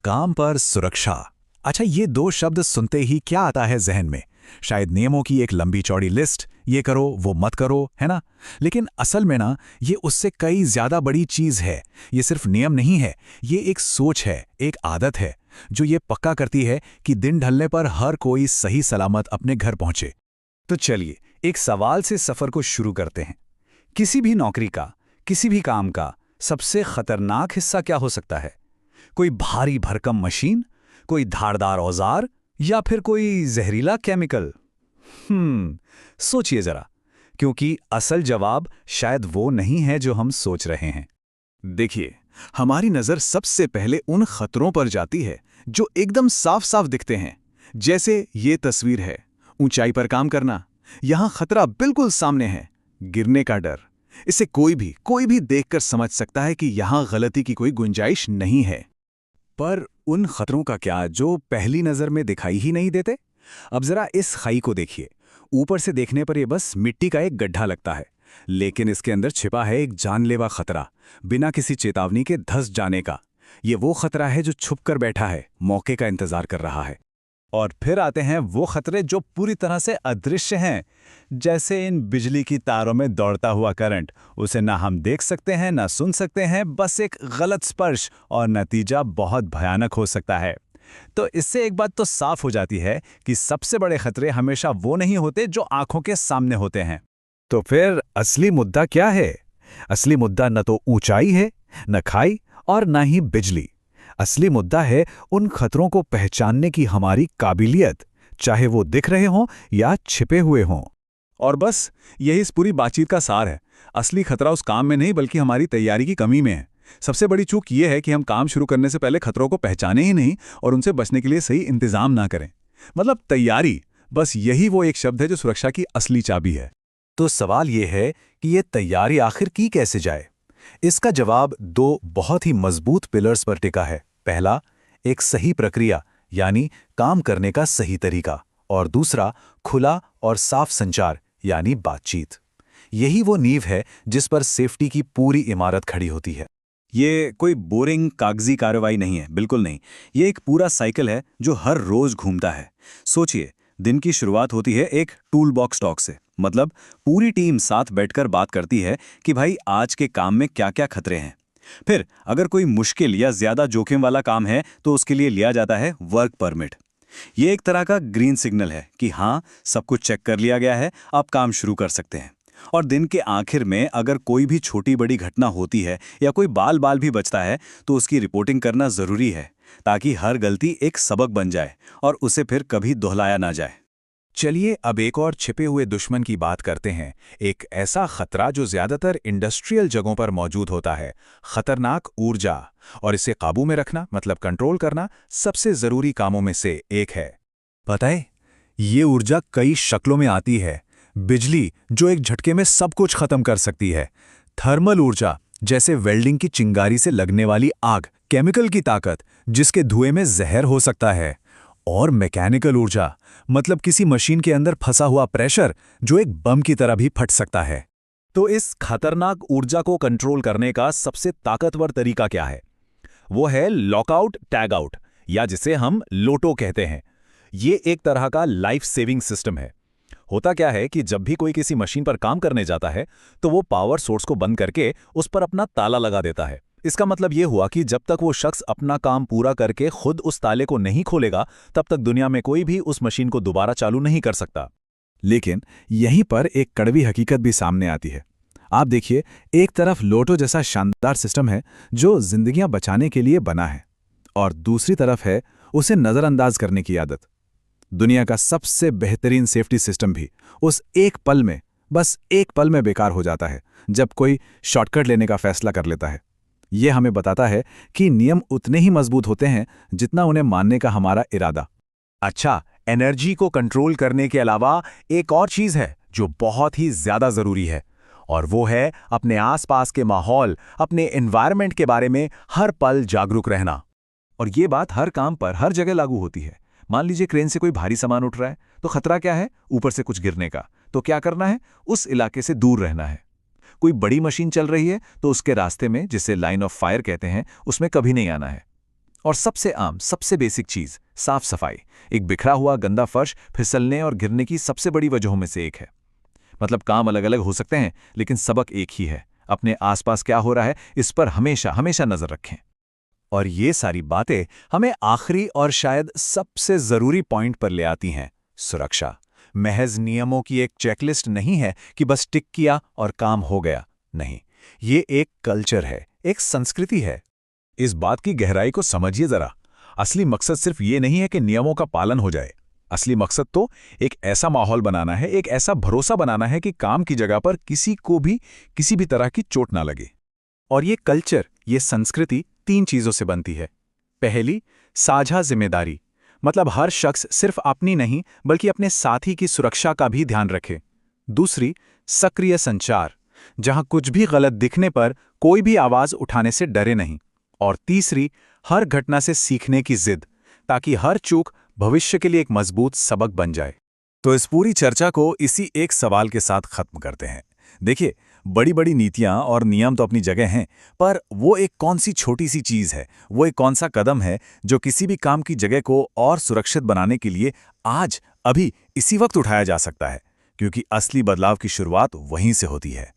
काम पर सुरक्षा। अच्छा, ये दो शब्द सुनते ही क्या आता है जहन में? शायद नियमों की एक लंबी चौड़ी लिस्ट, ये करो वो मत करो, है ना? लेकिन असल में ना, ये उससे कई ज्यादा बड़ी चीज है। ये सिर्फ नियम नहीं है, ये एक सोच है, एक आदत है, जो ये पक्का करती है कि दिन ढलने पर हर कोई सही सलामत अपने घर पहुंचे। तो चलिए, एक सवाल से सफर को शुरू करते हैं। किसी भी नौकरी का, किसी भी काम का सबसे खतरनाक हिस्सा क्या हो सकता है? कोई भारी भरकम मशीन, कोई धारदार औजार, या फिर कोई जहरीला केमिकल? सोचिए जरा, क्योंकि असल जवाब शायद वो नहीं है जो हम सोच रहे हैं। देखिए, हमारी नजर सबसे पहले उन खतरों पर जाती है जो एकदम साफ साफ दिखते हैं। जैसे ये तस्वीर है, ऊंचाई पर काम करना। यहां खतरा बिल्कुल सामने है, गिरने का डर। इसे कोई भी देखकर समझ सकता है कि यहां गलती की कोई गुंजाइश नहीं है। पर उन खतरों का क्या जो पहली नजर में दिखाई ही नहीं देते? अब जरा इस खाई को देखिए। ऊपर से देखने पर यह बस मिट्टी का एक गड्ढा लगता है, लेकिन इसके अंदर छिपा है एक जानलेवा खतरा, बिना किसी चेतावनी के धंस जाने का। ये वो खतरा है जो छुप कर बैठा है, मौके का इंतजार कर रहा है। और फिर आते हैं वो खतरे जो पूरी तरह से अदृश्य हैं, जैसे इन बिजली की तारों में दौड़ता हुआ करंट। उसे ना हम देख सकते हैं, ना सुन सकते हैं, बस एक गलत स्पर्श और नतीजा बहुत भयानक हो सकता है। तो इससे एक बात तो साफ हो जाती है कि सबसे बड़े खतरे हमेशा वो नहीं होते जो आंखों के सामने होते हैं। तो फिर असली मुद्दा क्या है? असली मुद्दा न तो ऊंचाई है, न खाई, और न ही बिजली। असली मुद्दा है उन खतरों को पहचानने की हमारी काबिलियत, चाहे वो दिख रहे हों या छिपे हुए हों। और बस यही इस पूरी बातचीत का सार है। असली खतरा उस काम में नहीं, बल्कि हमारी तैयारी की कमी में है। सबसे बड़ी चूक ये है कि हम काम शुरू करने से पहले खतरों को पहचाने ही नहीं और उनसे बचने के लिए सही इंतजाम ना करें। मतलब तैयारी, बस यही वो एक शब्द है जो सुरक्षा की असली चाबी है। तो सवाल ये है कि ये तैयारी आखिर की कैसे जाए? इसका जवाब दो बहुत ही मजबूत पिलर्स पर टिका है। पहला, एक सही प्रक्रिया, यानी काम करने का सही तरीका, और दूसरा, खुला और साफ संचार, यानी बातचीत। यही वो नींव है जिस पर सेफ्टी की पूरी इमारत खड़ी होती है। ये कोई बोरिंग कागजी कार्रवाई नहीं है, बिल्कुल नहीं। ये एक पूरा साइकिल है जो हर रोज घूमता है। सोचिए, दिन की शुरुआत होती है एक टूल बॉक्स टॉक से। मतलब पूरी टीम साथ बैठकर बात करती है कि भाई आज के काम में क्या क्या खतरे हैं। फिर अगर कोई मुश्किल या ज्यादा जोखिम वाला काम है तो उसके लिए लिया जाता है वर्क परमिट। ये एक तरह का ग्रीन सिग्नल है कि हाँ, सब कुछ चेक कर लिया गया है, अब काम शुरू कर सकते हैं। और दिन के आखिर में अगर कोई भी छोटी बड़ी घटना होती है या कोई बाल बाल भी बचता है तो उसकी रिपोर्टिंग करना जरूरी है, ताकि हर गलती एक सबक बन जाए और उसे फिर कभी दोहराया ना जाए। चलिए अब एक और छिपे हुए दुश्मन की बात करते हैं। एक ऐसा खतरा जो ज्यादातर इंडस्ट्रियल जगहों पर मौजूद होता है, खतरनाक ऊर्जा। और इसे काबू में रखना, मतलब कंट्रोल करना, सबसे जरूरी कामों में से एक है। पता है, ये ऊर्जा कई शक्लों में आती है। बिजली, जो एक झटके में सब कुछ खत्म कर सकती है। थर्मल ऊर्जा, जैसे वेल्डिंग की चिंगारी से लगने वाली आग। केमिकल की ताकत, जिसके धुएं में जहर हो सकता है। और मैकेनिकल ऊर्जा, मतलब किसी मशीन के अंदर फंसा हुआ प्रेशर, जो एक बम की तरह भी फट सकता है। तो इस खतरनाक ऊर्जा को कंट्रोल करने का सबसे ताकतवर तरीका क्या है? वो है लॉकआउट टैग आउट, या जिसे हम लोटो कहते हैं। ये एक तरह का लाइफ सेविंग सिस्टम है। होता क्या है कि जब भी कोई किसी मशीन पर काम करने जाता है तो वो पावर सोर्स को बंद करके उस पर अपना ताला लगा देता है। इसका मतलब ये हुआ कि जब तक वो शख्स अपना काम पूरा करके खुद उस ताले को नहीं खोलेगा, तब तक दुनिया में कोई भी उस मशीन को दोबारा चालू नहीं कर सकता। लेकिन यहीं पर एक कड़वी हकीकत भी सामने आती है। आप देखिए, एक तरफ लोटो जैसा शानदार सिस्टम है जो जिंदगियां बचाने के लिए बना है, और दूसरी तरफ है उसे नजरअंदाज करने की आदत। दुनिया का सबसे बेहतरीन सेफ्टी सिस्टम भी उस एक पल में, बस एक पल में बेकार हो जाता है जब कोई शॉर्टकट लेने का फैसला कर लेता है। यह हमें बताता है कि नियम उतने ही मजबूत होते हैं जितना उन्हें मानने का हमारा इरादा। अच्छा, एनर्जी को कंट्रोल करने के अलावा एक और चीज है जो बहुत ही ज्यादा जरूरी है, और वो है अपने आसपास के माहौल, अपने एनवायरनमेंट के बारे में हर पल जागरूक रहना। और ये बात हर काम पर, हर जगह लागू होती है। मान लीजिए क्रेन से कोई भारी सामान उठ रहा है, तो खतरा क्या है? ऊपर से कुछ गिरने का। तो क्या करना है? उस इलाके से दूर रहना है। कोई बड़ी मशीन चल रही है तो उसके रास्ते में, जिसे लाइन ऑफ फायर कहते हैं, उसमें कभी नहीं आना है। और सबसे आम, सबसे बेसिक चीज, साफ सफाई। एक बिखरा हुआ गंदा फर्श फिसलने और गिरने की सबसे बड़ी वजहों में से एक है। मतलब काम अलग अलग हो सकते हैं, लेकिन सबक एक ही है, अपने आसपास क्या हो रहा है इस पर हमेशा हमेशा नजर रखें। और ये सारी बातें हमें आखिरी और शायद सबसे जरूरी पॉइंट पर ले आती हैं, सुरक्षा। महज नियमों की एक चेकलिस्ट नहीं है कि बस टिक किया और काम हो गया। नहीं, ये एक कल्चर है, एक संस्कृति है। इस बात की गहराई को समझिए जरा। असली मकसद सिर्फ ये नहीं है कि नियमों का पालन हो जाए। असली मकसद तो एक ऐसा माहौल बनाना है, एक ऐसा भरोसा बनाना है कि काम की जगह पर किसी को भी किसी भी तरह की चोट ना लगे। और ये कल्चर, ये संस्कृति 3 चीजों से बनती है। पहली, साझा जिम्मेदारी। मतलब हर शख्स सिर्फ अपनी नहीं बल्कि अपने साथी की सुरक्षा का भी ध्यान रखे। दूसरी, सक्रिय संचार, जहां कुछ भी गलत दिखने पर कोई भी आवाज उठाने से डरे नहीं। और तीसरी, हर घटना से सीखने की जिद, ताकि हर चूक भविष्य के लिए एक मजबूत सबक बन जाए। तो इस पूरी चर्चा को इसी एक सवाल के साथ खत्म करते हैं। देखिए, बड़ी बड़ी नीतियां और नियम तो अपनी जगह हैं, पर वो एक कौन सी छोटी सी चीज है, वो एक कौन सा कदम है जो किसी भी काम की जगह को और सुरक्षित बनाने के लिए आज, अभी, इसी वक्त उठाया जा सकता है, क्योंकि असली बदलाव की शुरुआत वहीं से होती है।